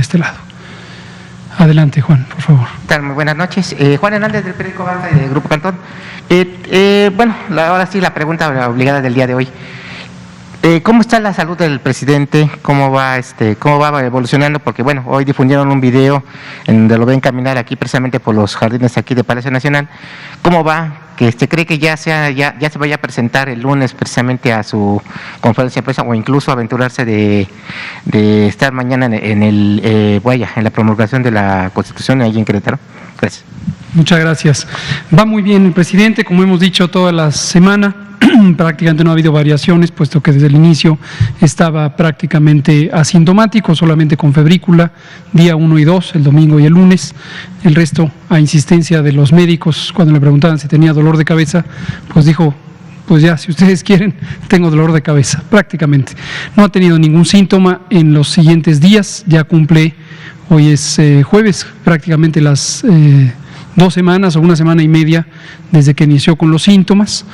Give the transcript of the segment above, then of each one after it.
este lado. Adelante, Juan, por favor. Muy buenas noches. Juan Hernández, del periódico Avanza y del Grupo Cantón. Bueno, ahora sí la pregunta obligada del día de hoy. ¿Cómo está la salud del presidente? ¿Cómo va evolucionando? Porque bueno, hoy difundieron un video en donde lo ven caminar aquí precisamente por los jardines aquí de Palacio Nacional. ¿Cómo va? Que cree que ya se vaya a presentar el lunes precisamente a su conferencia de prensa, o incluso aventurarse de estar mañana en la promulgación de la Constitución allí en Querétaro. Gracias. Muchas gracias. Va muy bien el presidente, como hemos dicho toda la semana. Prácticamente no ha habido variaciones, puesto que desde el inicio estaba prácticamente asintomático, solamente con febrícula, día 1 y 2, el domingo y el lunes. El resto, a insistencia de los médicos, cuando le preguntaban si tenía dolor de cabeza, pues dijo, pues ya, si ustedes quieren, tengo dolor de cabeza, prácticamente. No ha tenido ningún síntoma en los siguientes días, ya cumple, hoy es jueves, prácticamente las 2 semanas o 1 semana y media desde que inició con los síntomas.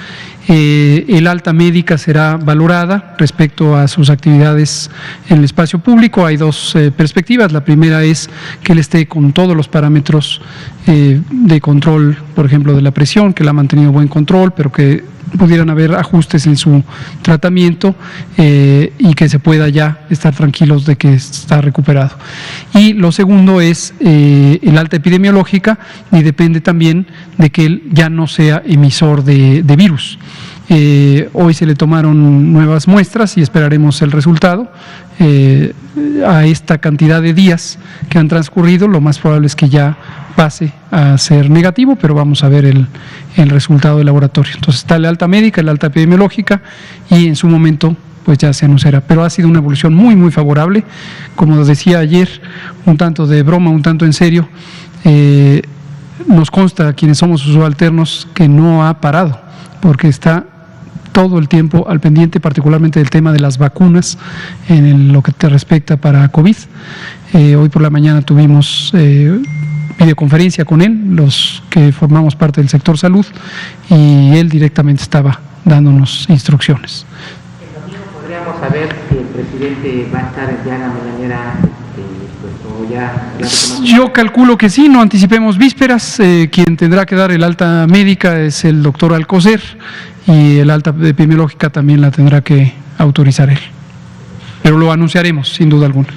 El alta médica será valorada respecto a sus actividades en el espacio público. Hay 2 perspectivas. La primera es que él esté con todos los parámetros de control, por ejemplo, de la presión, que él ha mantenido buen control, pero que pudieran haber ajustes en su tratamiento y que se pueda ya estar tranquilos de que está recuperado. Y lo segundo es el alta epidemiológica, y depende también de que él ya no sea emisor de virus. Hoy se le tomaron nuevas muestras y esperaremos el resultado. A esta cantidad de días que han transcurrido, lo más probable es que ya pase a ser negativo, pero vamos a ver el resultado del laboratorio. Entonces está la alta médica, la alta epidemiológica, y en su momento pues ya se anunciará, pero ha sido una evolución muy muy favorable. Como decía ayer, un tanto de broma, un tanto en serio, nos consta a quienes somos sus subalternos que no ha parado, porque está todo el tiempo al pendiente, particularmente del tema de las vacunas en lo que te respecta para COVID. Hoy por la mañana tuvimos videoconferencia con él, los que formamos parte del sector salud, y él directamente estaba dándonos instrucciones. ¿Podríamos saber si el presidente va a estar ya en la mañanera? Yo calculo que sí, no anticipemos vísperas. Quien tendrá que dar el alta médica es el doctor Alcocer, y el alta epidemiológica también la tendrá que autorizar él. Pero lo anunciaremos, sin duda alguna.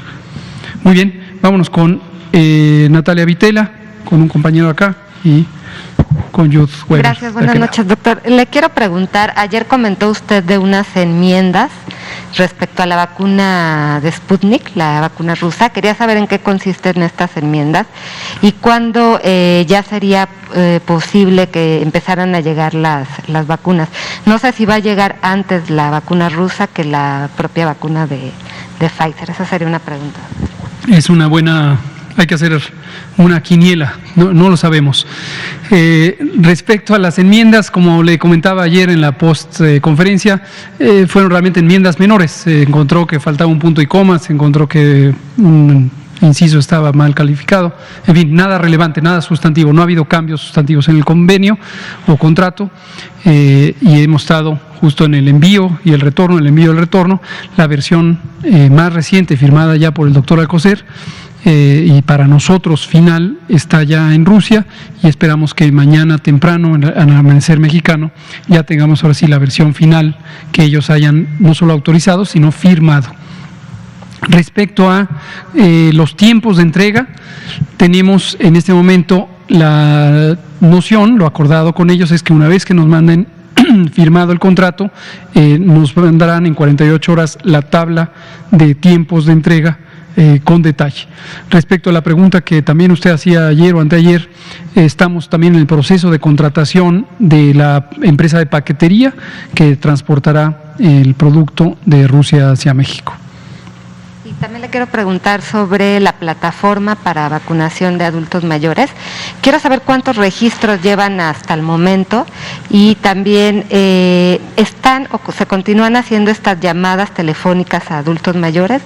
Muy bien, vámonos con Natalia Vitela, con un compañero acá, y con Youth Weber. Gracias, buenas noches, doctor. Le quiero preguntar, ayer comentó usted de unas enmiendas respecto a la vacuna de Sputnik, la vacuna rusa. Quería saber en qué consisten estas enmiendas y cuándo ya sería posible que empezaran a llegar las vacunas. No sé si va a llegar antes la vacuna rusa que la propia vacuna de Pfizer. Esa sería una pregunta. Es una buena... Hay que hacer una quiniela, no lo sabemos. Respecto a las enmiendas, como le comentaba ayer en la postconferencia, fueron realmente enmiendas menores. Se encontró que faltaba un punto y coma, se encontró que un inciso estaba mal calificado. En fin, nada relevante, nada sustantivo. No ha habido cambios sustantivos en el convenio o contrato, y hemos estado justo en el envío y el retorno, la versión más reciente firmada ya por el doctor Alcocer, y para nosotros final está ya en Rusia, y esperamos que mañana temprano, al amanecer mexicano, ya tengamos ahora sí la versión final que ellos hayan no solo autorizado, sino firmado. Respecto a los tiempos de entrega, tenemos en este momento la noción, lo acordado con ellos es que una vez que nos manden firmado el contrato, nos mandarán en 48 horas la tabla de tiempos de entrega con detalle. Respecto a la pregunta que también usted hacía ayer o anteayer, estamos también en el proceso de contratación de la empresa de paquetería que transportará el producto de Rusia hacia México. Y también le quiero preguntar sobre la plataforma para vacunación de adultos mayores. Quiero saber cuántos registros llevan hasta el momento, y también están o se continúan haciendo estas llamadas telefónicas a adultos mayores.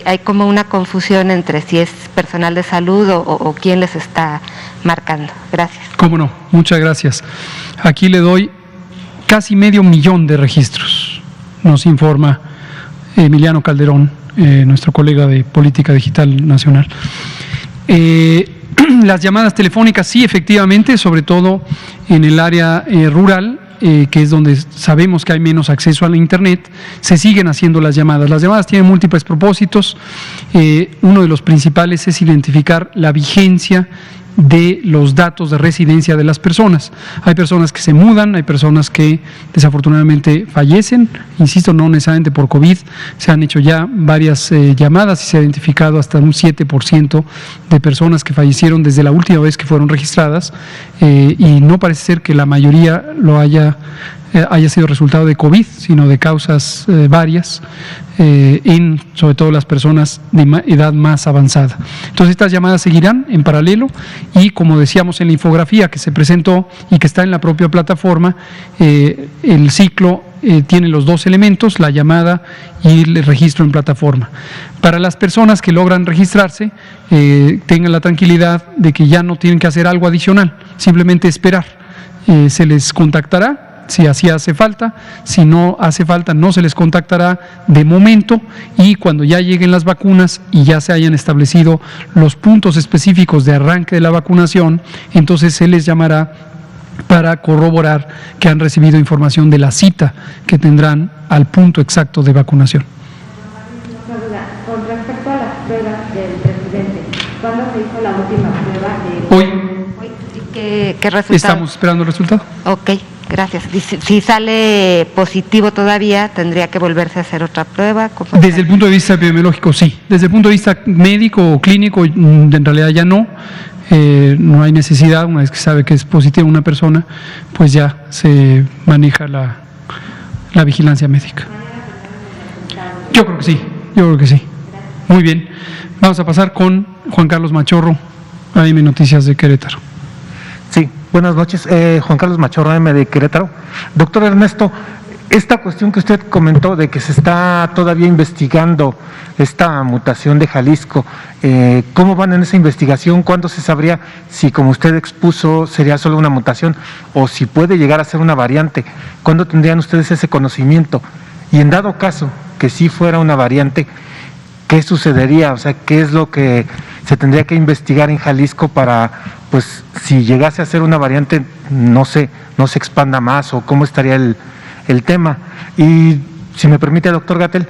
Hay como una confusión entre si es personal de salud o quién les está marcando. Gracias. Cómo no, muchas gracias. Aquí le doy casi 500,000 de registros, nos informa Emiliano Calderón, nuestro colega de Política Digital Nacional. Las llamadas telefónicas, sí, efectivamente, sobre todo en el área rural, que es donde sabemos que hay menos acceso a la Internet, se siguen haciendo las llamadas. Las llamadas tienen múltiples propósitos. Uno de los principales es identificar la vigencia de los datos de residencia de las personas. Hay personas que se mudan, hay personas que desafortunadamente fallecen, insisto, no necesariamente por COVID, se han hecho ya varias llamadas y se ha identificado hasta un 7% de personas que fallecieron desde la última vez que fueron registradas, y no parece ser que la mayoría lo haya sido resultado de COVID, sino de causas varias, sobre todo las personas de edad más avanzada. Entonces estas llamadas seguirán en paralelo y, como decíamos en la infografía que se presentó y que está en la propia plataforma, el ciclo tiene los dos elementos, la llamada y el registro en plataforma. Para las personas que logran registrarse, tengan la tranquilidad de que ya no tienen que hacer algo adicional, simplemente esperar. Se les contactará si así hace falta, si no hace falta no se les contactará de momento, y cuando ya lleguen las vacunas y ya se hayan establecido los puntos específicos de arranque de la vacunación, entonces se les llamará para corroborar que han recibido información de la cita que tendrán al punto exacto de vacunación. Con respecto a las pruebas del presidente, ¿cuándo se hizo la última prueba? Hoy. ¿Qué resultado? Estamos esperando el resultado. Ok, gracias. Si sale positivo todavía, ¿tendría que volverse a hacer otra prueba? Desde el punto de vista epidemiológico, sí. Desde el punto de vista médico o clínico, en realidad ya no. No hay necesidad. Una vez que sabe que es positiva una persona, pues ya se maneja la vigilancia médica. Yo creo que sí. Muy bien. Vamos a pasar con Juan Carlos Machorro, AM Noticias de Querétaro. Sí, buenas noches. Juan Carlos Machorro, AM de Querétaro. Doctor Ernesto, esta cuestión que usted comentó de que se está todavía investigando esta mutación de Jalisco, ¿cómo van en esa investigación? ¿Cuándo se sabría si, como usted expuso, sería solo una mutación o si puede llegar a ser una variante? ¿Cuándo tendrían ustedes ese conocimiento? Y en dado caso que sí fuera una variante, ¿qué sucedería? O sea, ¿qué es lo que se tendría que investigar en Jalisco para, pues, si llegase a ser una variante, no se expanda más, o cómo estaría el tema? Y si me permite, doctor Gatell,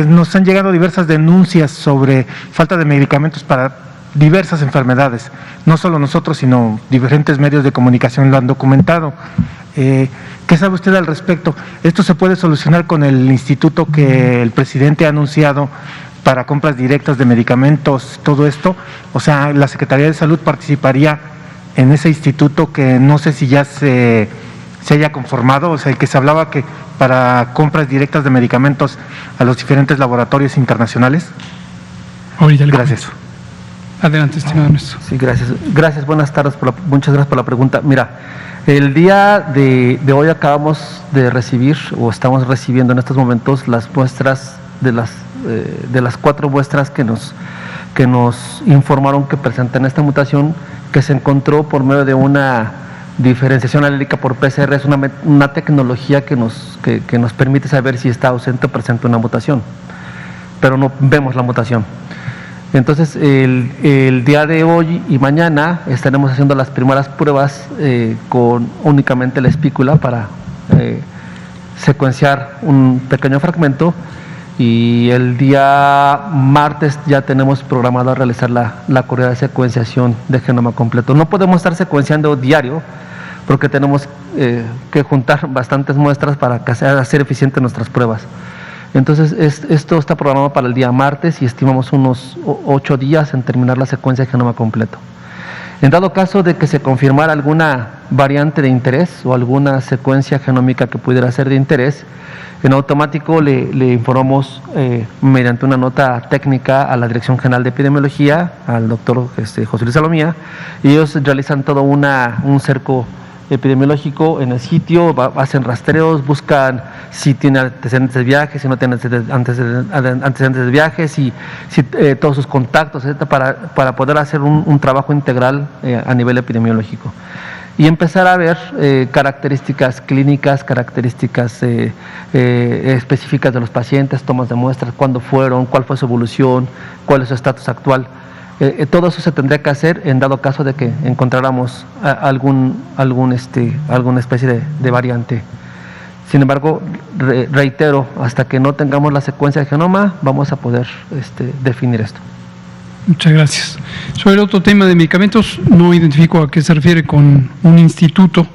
nos han llegado diversas denuncias sobre falta de medicamentos para diversas enfermedades, no solo nosotros, sino diferentes medios de comunicación lo han documentado. ¿Qué sabe usted al respecto? ¿Esto se puede solucionar con el instituto que el presidente ha anunciado para compras directas de medicamentos, todo esto? O sea, la Secretaría de Salud participaría en ese instituto que no sé si ya se haya conformado, o sea, el que se hablaba que para compras directas de medicamentos a los diferentes laboratorios internacionales. Ahorita le Gracias. comento. Adelante, estimado Ernesto. Sí, gracias. Gracias, buenas tardes, muchas gracias por la pregunta. Mira, el día de hoy acabamos de recibir, o estamos recibiendo en estos momentos, las muestras de las 4 muestras que nos informaron que presentan esta mutación, que se encontró por medio de una diferenciación alílica por PCR. Es una tecnología que nos permite saber si está ausente o presente una mutación, pero no vemos la mutación. Entonces, el día de hoy y mañana estaremos haciendo las primeras pruebas con únicamente la espícula para secuenciar un pequeño fragmento, y el día martes ya tenemos programado realizar la corrida de secuenciación de genoma completo. No podemos estar secuenciando diario porque tenemos que juntar bastantes muestras para hacer eficientes nuestras pruebas. Entonces, esto está programado para el día martes y estimamos unos 8 días en terminar la secuencia de genoma completo. En dado caso de que se confirmara alguna variante de interés o alguna secuencia genómica que pudiera ser de interés, en automático le informamos mediante una nota técnica a la Dirección General de Epidemiología, al doctor José Luis Salomía, y ellos realizan todo un cerco epidemiológico en el sitio, hacen rastreos, buscan si tiene antecedentes de viaje, si no tiene antecedentes de viaje, si todos sus contactos, etcétera, para poder hacer un trabajo integral a nivel epidemiológico. y empezar a ver características clínicas, características específicas de los pacientes, tomas de muestras, cuándo fueron, cuál fue su evolución, cuál es su estatus actual. Todo eso se tendría que hacer en dado caso de que encontráramos alguna especie de variante. Sin embargo, reitero, hasta que no tengamos la secuencia de genoma, vamos a poder definir esto. Muchas gracias. Sobre el otro tema de medicamentos, no identifico a qué se refiere con un instituto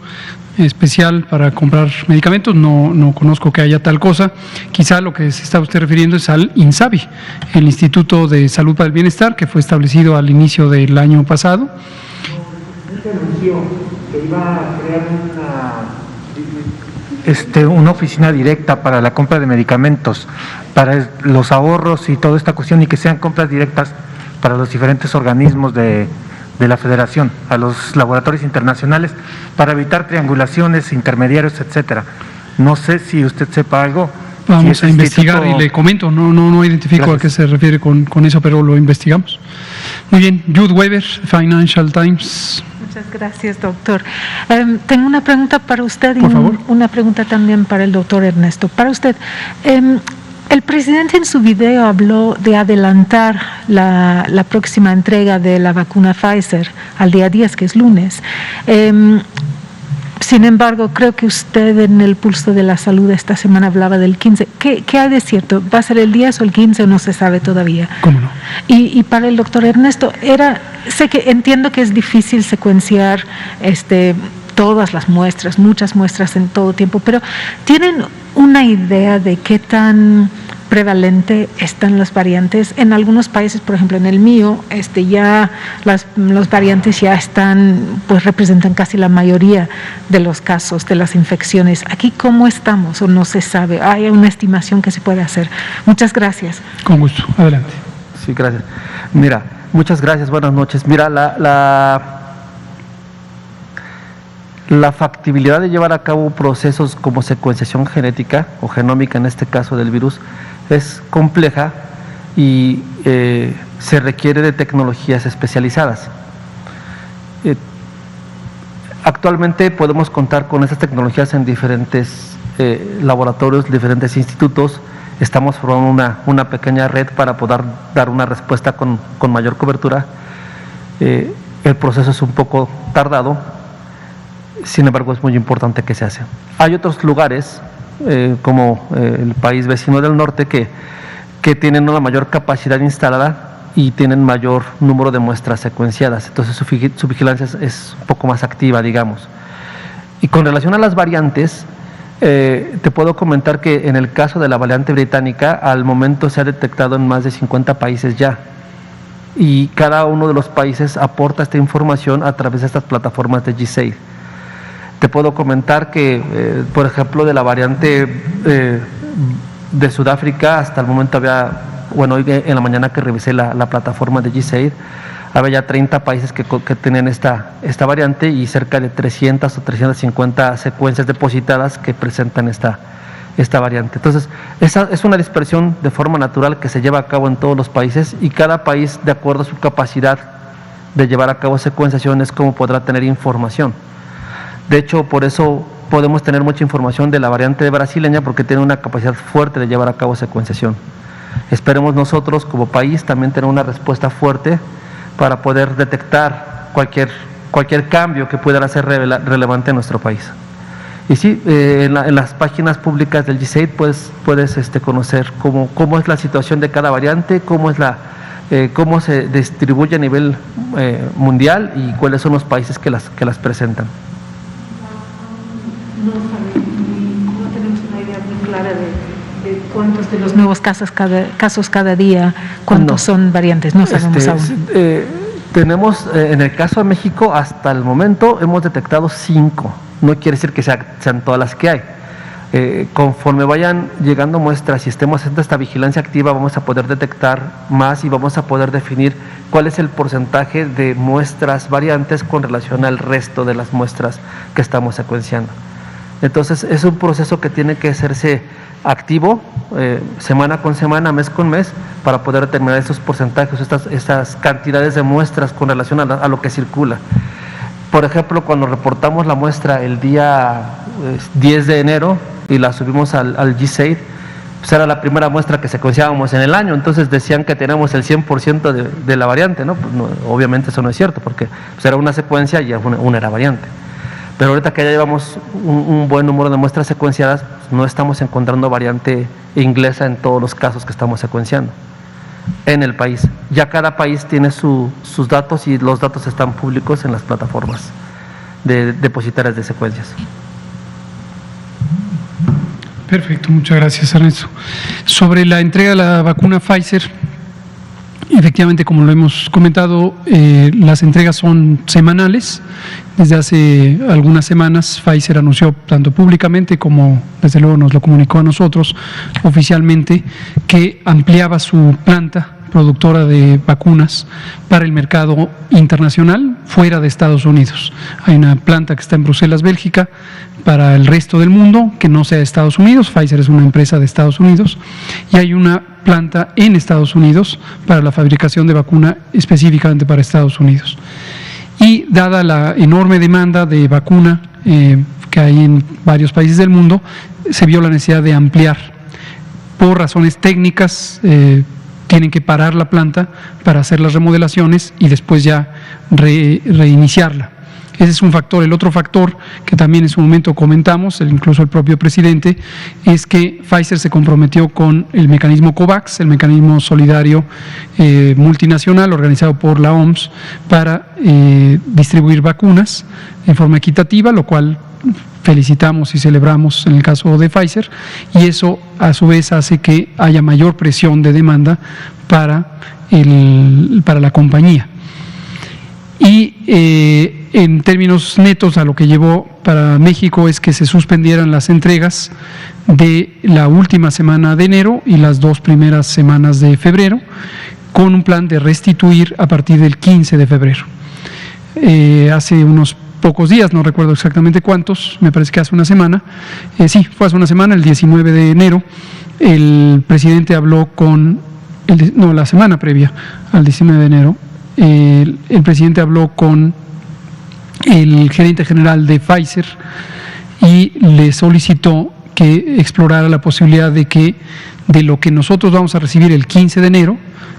especial para comprar medicamentos, no conozco que haya tal cosa. Quizá lo que se está usted refiriendo es al INSABI, el Instituto de Salud para el Bienestar, que fue establecido al inicio del año pasado. Se anunció que iba a crear una oficina directa para la compra de medicamentos, para los ahorros y toda esta cuestión, y que sean compras directas para los diferentes organismos de la Federación, a los laboratorios internacionales, para evitar triangulaciones, intermediarios, etcétera. No sé si usted sepa algo. Vamos a investigar y le comento, no identifico Gracias. a qué se refiere con eso, pero lo investigamos. Muy bien, Jude Weber, Financial Times. Muchas gracias, doctor. Tengo una pregunta para usted y Por favor. una pregunta también para el doctor Ernesto. Para usted, el presidente en su video habló de adelantar la próxima entrega de la vacuna Pfizer al día 10, que es lunes. Sin embargo, creo que usted en el Pulso de la Salud esta semana hablaba del 15. ¿Qué hay de cierto? ¿Va a ser el 10 o el 15 o no se sabe todavía? ¿Cómo no? Y para el doctor Ernesto, entiendo que es difícil secuenciar todas las muestras, muchas muestras en todo tiempo, pero ¿tienen una idea de qué tan prevalente están las variantes? En algunos países, por ejemplo en el mío, ya las variantes ya están, pues representan casi la mayoría de los casos de las infecciones. Aquí, ¿cómo estamos o no se sabe? ¿Hay una estimación que se puede hacer? Muchas gracias. Con gusto, adelante. Sí, gracias. Mira, muchas gracias, buenas noches. Mira, la factibilidad de llevar a cabo procesos como secuenciación genética o genómica, en este caso del virus, es compleja y se requiere de tecnologías especializadas. Actualmente podemos contar con estas tecnologías en diferentes laboratorios, diferentes institutos. Estamos formando una pequeña red para poder dar una respuesta con mayor cobertura. El proceso es un poco tardado, sin embargo es muy importante que se hace. Hay otros lugares, como el país vecino del norte, que tienen una mayor capacidad instalada y tienen mayor número de muestras secuenciadas, entonces su vigilancia es un poco más activa, digamos. Y con relación a las variantes, te puedo comentar que en el caso de la variante británica, al momento se ha detectado en más de 50 países ya, y cada uno de los países aporta esta información a través de estas plataformas de GSAID. Te puedo comentar que, por ejemplo, de la variante de Sudáfrica, hasta el momento hoy en la mañana que revisé la plataforma de GSAID, había ya 30 países que tenían esta variante y cerca de 300 o 350 secuencias depositadas que presentan esta variante. Entonces, esa es una dispersión de forma natural que se lleva a cabo en todos los países, y cada país, de acuerdo a su capacidad de llevar a cabo secuenciación, es como podrá tener información. De hecho, por eso podemos tener mucha información de la variante brasileña, porque tiene una capacidad fuerte de llevar a cabo secuenciación. Esperemos nosotros como país también tener una respuesta fuerte para poder detectar cualquier cambio que pueda ser relevante en nuestro país. Y sí, en las páginas públicas del GSAID puedes conocer cómo es la situación de cada variante, cómo se distribuye a nivel mundial y cuáles son los países que las presentan. No tenemos una idea muy clara de cuántos de los nuevos casos cada día, cuántos son variantes, no sabemos aún. Tenemos, en el caso de México, hasta el momento hemos detectado 5, no quiere decir que sean todas las que hay. Conforme vayan llegando muestras y estemos haciendo esta vigilancia activa, vamos a poder detectar más y vamos a poder definir cuál es el porcentaje de muestras variantes con relación al resto de las muestras que estamos secuenciando. Entonces, es un proceso que tiene que hacerse activo, semana con semana, mes con mes, para poder determinar estos porcentajes, estas cantidades de muestras con relación a lo que circula. Por ejemplo, cuando reportamos la muestra el día 10 de enero y la subimos al GSAID, pues era la primera muestra que secuenciábamos en el año, entonces decían que tenemos el 100% de la variante, ¿no? Pues no, obviamente eso no es cierto, porque pues era una secuencia y una era variante. Pero ahorita que ya llevamos un buen número de muestras secuenciadas, pues no estamos encontrando variante inglesa en todos los casos que estamos secuenciando en el país. Ya cada país tiene sus datos y los datos están públicos en las plataformas de depositarias de secuencias. Perfecto, muchas gracias, Ernesto. Sobre la entrega de la vacuna Pfizer, efectivamente, como lo hemos comentado, las entregas son semanales. Desde hace algunas semanas Pfizer anunció, tanto públicamente como desde luego nos lo comunicó a nosotros oficialmente, que ampliaba su planta productora de vacunas para el mercado internacional fuera de Estados Unidos. Hay una planta que está en Bruselas, Bélgica, para el resto del mundo, que no sea de Estados Unidos. Pfizer es una empresa de Estados Unidos, y hay una planta en Estados Unidos para la fabricación de vacuna específicamente para Estados Unidos. Y dada la enorme demanda de vacuna que hay en varios países del mundo, se vio la necesidad de ampliar. Por razones técnicas, tienen que parar la planta para hacer las remodelaciones y después ya reiniciarla. Ese es un factor. El otro factor que también en su momento comentamos, incluso el propio presidente, es que Pfizer se comprometió con el mecanismo COVAX, el mecanismo solidario multinacional organizado por la OMS, para distribuir vacunas en forma equitativa, lo cual felicitamos y celebramos en el caso de Pfizer, y eso a su vez hace que haya mayor presión de demanda para la compañía. Y en términos netos, a lo que llevó para México es que se suspendieran las entregas de la última semana de enero y las 2 primeras semanas de febrero, con un plan de restituir a partir del 15 de febrero. Hace unos pocos días, no recuerdo exactamente cuántos, me parece que hace una semana, sí, fue hace una semana, el 19 de enero, el presidente habló la semana previa al 19 de enero, el presidente habló con el gerente general de Pfizer y le solicitó que explorara la posibilidad de que de lo que nosotros vamos a recibir el 15 de enero,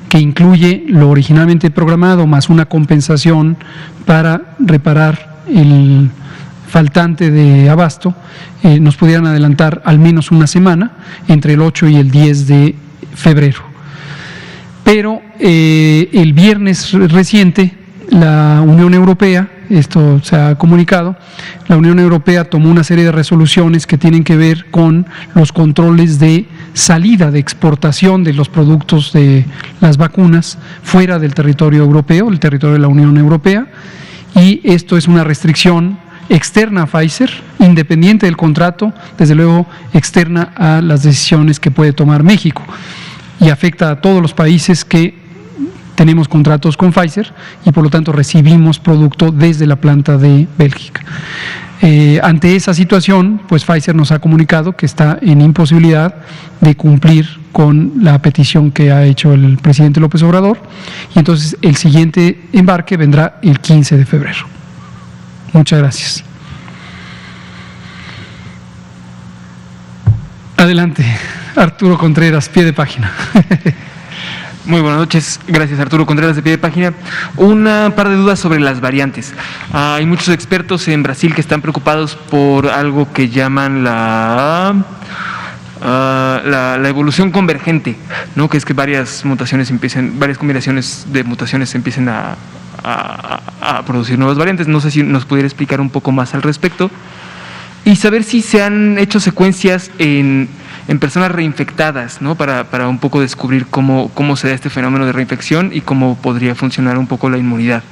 que incluye lo originalmente programado más una compensación para reparar el faltante de abasto, nos pudieran adelantar al menos una semana entre el 8 y el 10 de febrero. Pero el viernes reciente la Unión Europea, esto se ha comunicado, la Unión Europea tomó una serie de resoluciones que tienen que ver con los controles de salida, de exportación de los productos de las vacunas fuera del territorio europeo, el territorio de la Unión Europea, y esto es una restricción externa a Pfizer, independiente del contrato, desde luego externa a las decisiones que puede tomar México, y afecta a todos los países que tenemos contratos con Pfizer y por lo tanto recibimos producto desde la planta de Bélgica. Ante esa situación, pues Pfizer nos ha comunicado que está en imposibilidad de cumplir con la petición que ha hecho el presidente López Obrador, y entonces el siguiente embarque vendrá el 15 de febrero. Muchas gracias. Adelante, Arturo Contreras, pie de página. Muy buenas noches, gracias. Arturo Contreras, de Pie de Página. Una par de dudas sobre las variantes. Hay muchos expertos en Brasil que están preocupados por algo que llaman la evolución convergente, ¿no? Que es que varias combinaciones de mutaciones empiecen a producir nuevas variantes. No sé si nos pudiera explicar un poco más al respecto y saber si se han hecho secuencias en personas reinfectadas, ¿no? Para un poco descubrir cómo se da este fenómeno de reinfección y cómo podría funcionar un poco la inmunidad.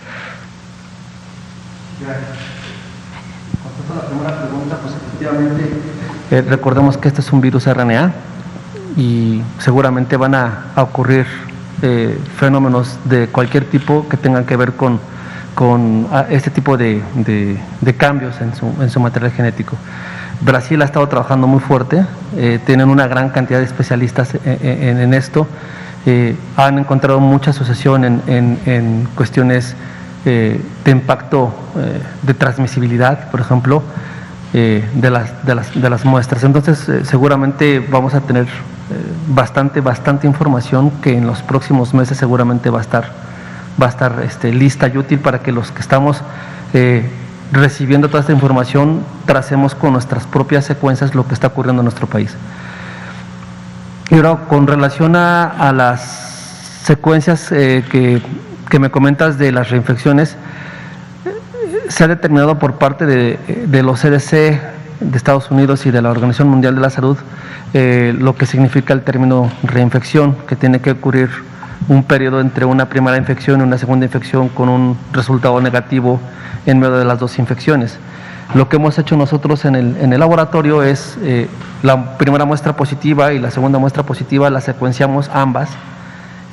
Gracias. Con la primera pregunta, pues efectivamente recordemos que este es un virus RNA y seguramente van a ocurrir fenómenos de cualquier tipo que tengan que ver con este tipo de cambios en su material genético. Brasil ha estado trabajando muy fuerte, tienen una gran cantidad de especialistas en esto, han encontrado mucha asociación en cuestiones de impacto de transmisibilidad, por ejemplo, de las muestras. Entonces, seguramente vamos a tener bastante información que en los próximos meses seguramente va a estar lista y útil para que los que estamos recibiendo toda esta información tracemos con nuestras propias secuencias lo que está ocurriendo en nuestro país. Y ahora, con relación a las secuencias que me comentas de las reinfecciones, se ha determinado por parte de los CDC de Estados Unidos y de la Organización Mundial de la Salud lo que significa el término reinfección, que tiene que ocurrir un periodo entre una primera infección y una segunda infección con un resultado negativo en medio de las dos infecciones. Lo que hemos hecho nosotros en el laboratorio es la primera muestra positiva y la segunda muestra positiva la secuenciamos ambas,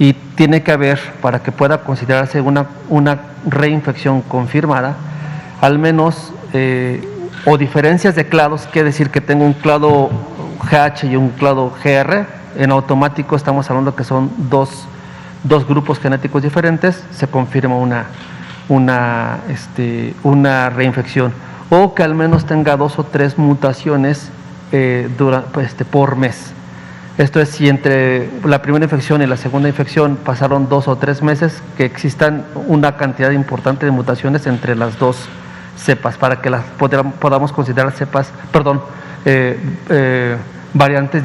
y tiene que haber, para que pueda considerarse una reinfección confirmada, al menos o diferencias de clados, quiere decir que tengo un clado GH y un clado GR, en automático estamos hablando que son dos grupos genéticos diferentes, se confirma una reinfección, o que al menos tenga 2 o 3 mutaciones por mes. Esto es, si entre la primera infección y la segunda infección pasaron 2 o 3 meses, que existan una cantidad importante de mutaciones entre las dos cepas, para que las podamos considerar variantes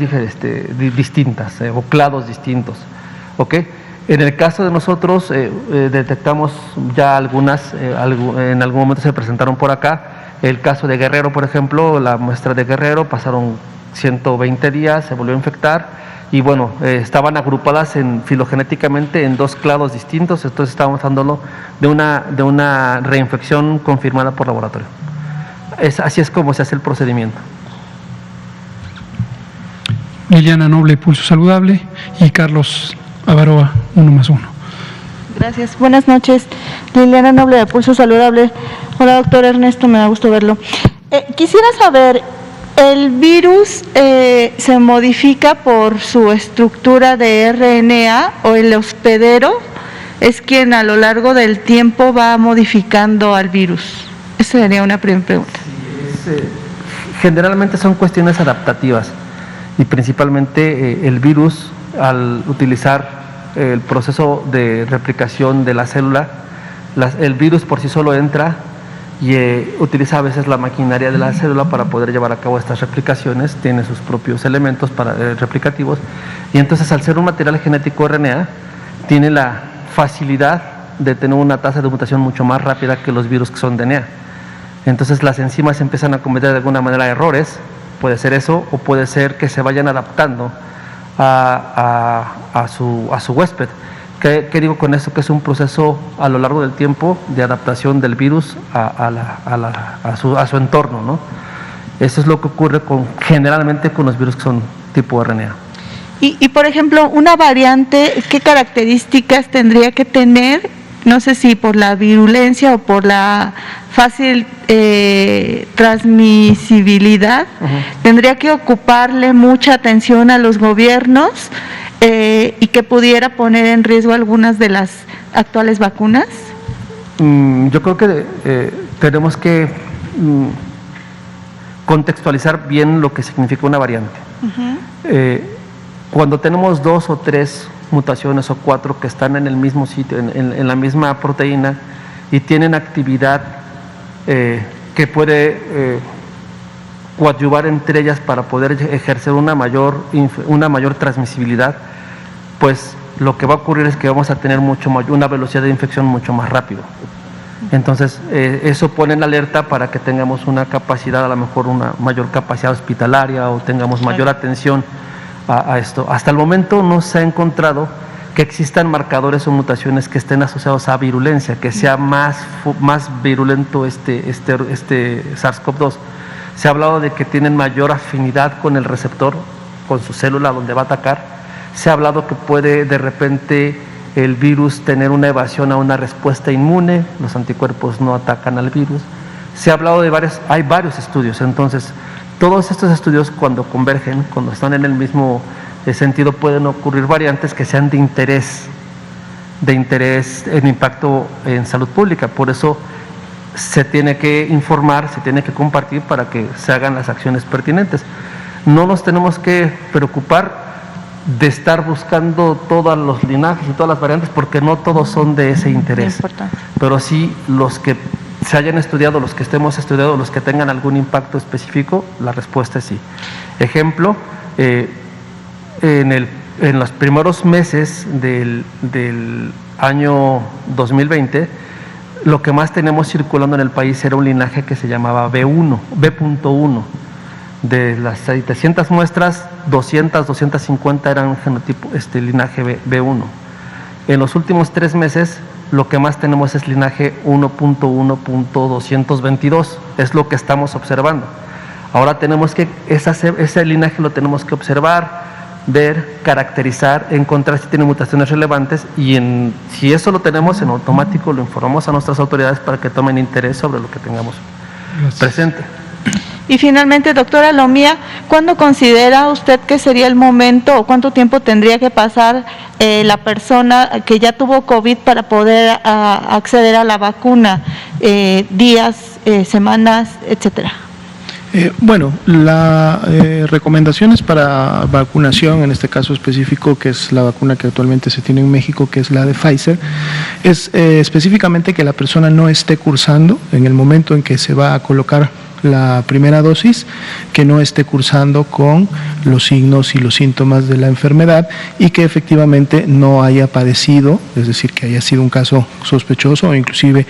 distintas o clados distintos. ¿Ok? En el caso de nosotros, detectamos ya algunas, en algún momento se presentaron por acá. El caso de Guerrero, por ejemplo, la muestra de Guerrero, pasaron 120 días, se volvió a infectar y bueno, estaban agrupadas filogenéticamente en 2 clados distintos, entonces estábamos hablando de una reinfección confirmada por laboratorio. Así es como se hace el procedimiento. Liliana Noble, Pulso Saludable, y Carlos Avaroa, 1+1. Gracias. Buenas noches. Liliana Noble, de Pulso Saludable. Hola, doctor Ernesto, me da gusto verlo. Quisiera saber, ¿el virus se modifica por su estructura de RNA o el hospedero es quien a lo largo del tiempo va modificando al virus? Esa sería una primera pregunta. Generalmente son cuestiones adaptativas y principalmente el virus, al utilizar el proceso de replicación de la célula, el virus por sí solo entra y utiliza a veces la maquinaria de la célula para poder llevar a cabo estas replicaciones, tiene sus propios elementos replicativos, y entonces al ser un material genético RNA, tiene la facilidad de tener una tasa de mutación mucho más rápida que los virus que son DNA. Entonces las enzimas empiezan a cometer de alguna manera errores, puede ser eso, o puede ser que se vayan adaptando a su huésped. ¿Qué digo con esto? Que es un proceso a lo largo del tiempo de adaptación del virus a su entorno, ¿no? Eso es lo que ocurre generalmente con los virus que son tipo RNA. Y por ejemplo, una variante, ¿qué características tendría que tener? No sé si por la virulencia o por la fácil transmisibilidad. Tendría que ocuparle mucha atención a los gobiernos y que pudiera poner en riesgo algunas de las actuales vacunas. Yo creo que tenemos que contextualizar bien lo que significa una variante. Cuando tenemos 2 o 3 mutaciones o 4 que están en el mismo sitio, en la misma proteína, y tienen actividad que puede coadyuvar entre ellas para poder ejercer una mayor transmisibilidad, pues lo que va a ocurrir es que vamos a tener una velocidad de infección mucho más rápido. Entonces, eso pone en alerta para que tengamos una capacidad, a lo mejor una mayor capacidad hospitalaria, o tengamos mayor atención a esto. Hasta el momento no se ha encontrado que existan marcadores o mutaciones que estén asociados a virulencia, que sea más virulento este SARS-CoV-2. Se ha hablado de que tienen mayor afinidad con el receptor, con su célula donde va a atacar. Se ha hablado que puede de repente el virus tener una evasión a una respuesta inmune, los anticuerpos no atacan al virus. Se ha hablado hay varios estudios, entonces todos estos estudios, cuando convergen, cuando están en el mismo sentido, pueden ocurrir variantes que sean de interés de interés en impacto en salud pública. Por eso se tiene que informar, se tiene que compartir para que se hagan las acciones pertinentes. No nos tenemos que preocupar de estar buscando todos los linajes y todas las variantes, porque no todos son de ese interés, pero sí los que se hayan estudiado, los que estemos estudiando, los que tengan algún impacto específico, la respuesta es sí. Ejemplo, en los primeros meses del año 2020, lo que más tenemos circulando en el país era un linaje que se llamaba B.1. De las 700 muestras, 200, 250 eran genotipo, linaje B1. En los últimos 3 meses, lo que más tenemos es linaje 1.1.222, es lo que estamos observando. Ahora tenemos que, ese linaje lo tenemos que observar, ver, caracterizar, encontrar si tiene mutaciones relevantes y si eso lo tenemos, en automático lo informamos a nuestras autoridades para que tomen interés sobre lo que tengamos presente. Y finalmente, doctora Lomía, ¿cuándo considera usted que sería el momento o cuánto tiempo tendría que pasar la persona que ya tuvo COVID para poder acceder a la vacuna? ¿Días, semanas, etcétera? Bueno, las recomendaciones para vacunación, en este caso específico, que es la vacuna que actualmente se tiene en México, que es la de Pfizer, es específicamente que la persona no esté cursando en el momento en que se va a colocar la primera dosis, que no esté cursando con los signos y los síntomas de la enfermedad y que efectivamente no haya padecido, es decir, que haya sido un caso sospechoso o inclusive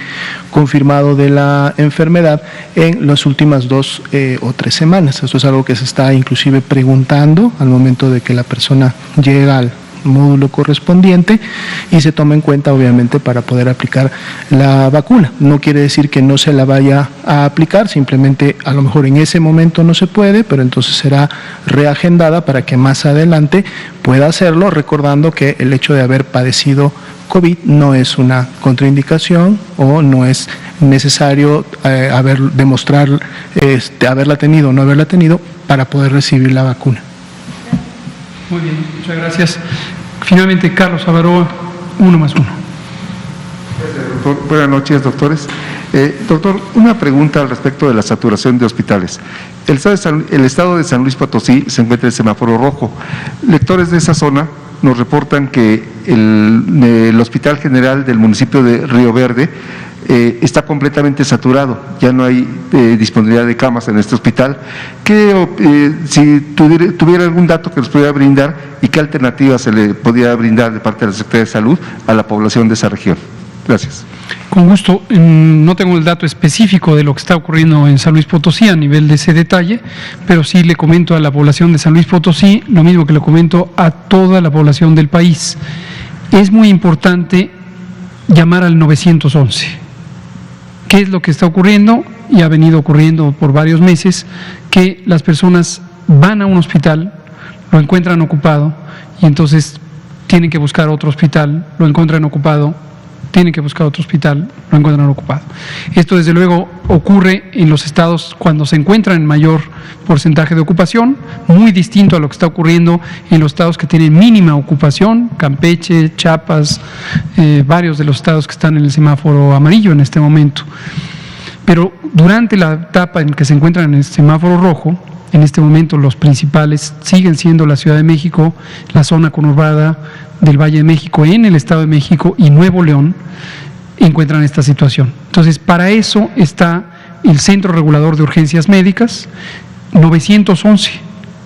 confirmado de la enfermedad en las últimas 2 o 3 semanas. Esto es algo que se está inclusive preguntando al momento de que la persona llega al módulo correspondiente y se toma en cuenta obviamente para poder aplicar la vacuna. No quiere decir que no se la vaya a aplicar, simplemente a lo mejor en ese momento no se puede, pero entonces será reagendada para que más adelante pueda hacerlo, recordando que el hecho de haber padecido COVID no es una contraindicación o no es necesario demostrar haberla tenido o no haberla tenido para poder recibir la vacuna. Muy bien, muchas gracias. Finalmente, Carlos Avaroa, 1+1. Buenas noches, doctores. Doctor, una pregunta al respecto de la saturación de hospitales. El estado de San Luis Potosí se encuentra en semáforo rojo. Lectores de esa zona nos reportan que el Hospital General del municipio de Río Verde está completamente saturado, ya no hay disponibilidad de camas en este hospital. Si tuviera algún dato que nos pudiera brindar y qué alternativas se le podría brindar de parte de la Secretaría de Salud a la población de esa región. Gracias. Con gusto. No tengo el dato específico de lo que está ocurriendo en San Luis Potosí a nivel de ese detalle, pero sí le comento a la población de San Luis Potosí lo mismo que le comento a toda la población del país. Es muy importante llamar al 911. ¿Qué es lo que está ocurriendo? Y ha venido ocurriendo por varios meses, que las personas van a un hospital, lo encuentran ocupado y entonces tienen que buscar otro hospital, lo encuentran ocupado, tienen que buscar otro hospital, lo encuentran ocupado. Esto desde luego ocurre en los estados cuando se encuentran en mayor porcentaje de ocupación, muy distinto a lo que está ocurriendo en los estados que tienen mínima ocupación, Campeche, Chiapas, varios de los estados que están en el semáforo amarillo en este momento. Pero durante la etapa en que se encuentran en el semáforo rojo, en este momento los principales siguen siendo la Ciudad de México, la zona conurbada del Valle de México en el Estado de México y Nuevo León, encuentran esta situación. Entonces, para eso está el Centro Regulador de Urgencias Médicas, 911,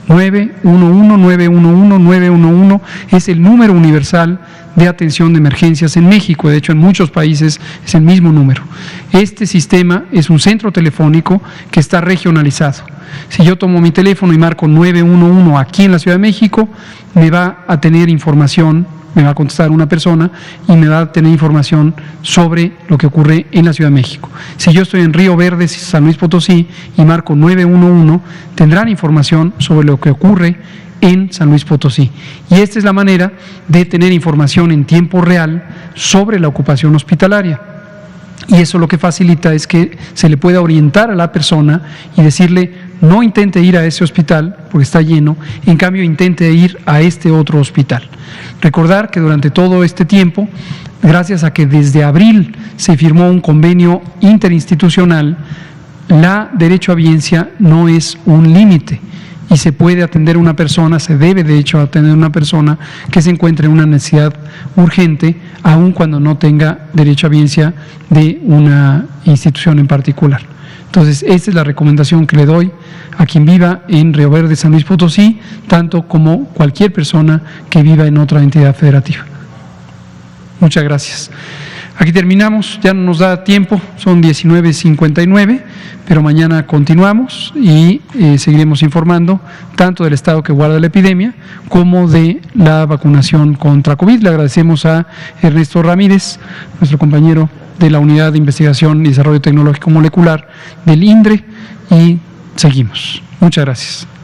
911 es el número universal de atención de emergencias en México. De hecho, en muchos países es el mismo número. Este sistema es un centro telefónico que está regionalizado. Si yo tomo mi teléfono y marco 911 aquí en la Ciudad de México, me va a tener información, me va a contestar una persona y me va a tener información sobre lo que ocurre en la Ciudad de México. Si yo estoy en Río Verde, San Luis Potosí, y marco 911, tendrán información sobre lo que ocurre en San Luis Potosí. Y esta es la manera de tener información en tiempo real sobre la ocupación hospitalaria. Y eso lo que facilita es que se le pueda orientar a la persona y decirle: no intente ir a ese hospital porque está lleno, en cambio intente ir a este otro hospital. Recordar que durante todo este tiempo gracias a que desde abril se firmó un convenio interinstitucional, la derechohabiencia no es un límite y se puede atender una persona, se debe de hecho atender una persona que se encuentre en una necesidad urgente, aun cuando no tenga derechohabiencia de una institución en particular. Entonces, esta es la recomendación que le doy a quien viva en Río Verde, San Luis Potosí, tanto como cualquier persona que viva en otra entidad federativa. Muchas gracias. Aquí terminamos, ya no nos da tiempo, son 19:59, pero mañana continuamos y seguiremos informando tanto del estado que guarda la epidemia como de la vacunación contra COVID. Le agradecemos a Ernesto Ramírez, nuestro compañero de la Unidad de Investigación y Desarrollo Tecnológico Molecular del INDRE, y seguimos. Muchas gracias.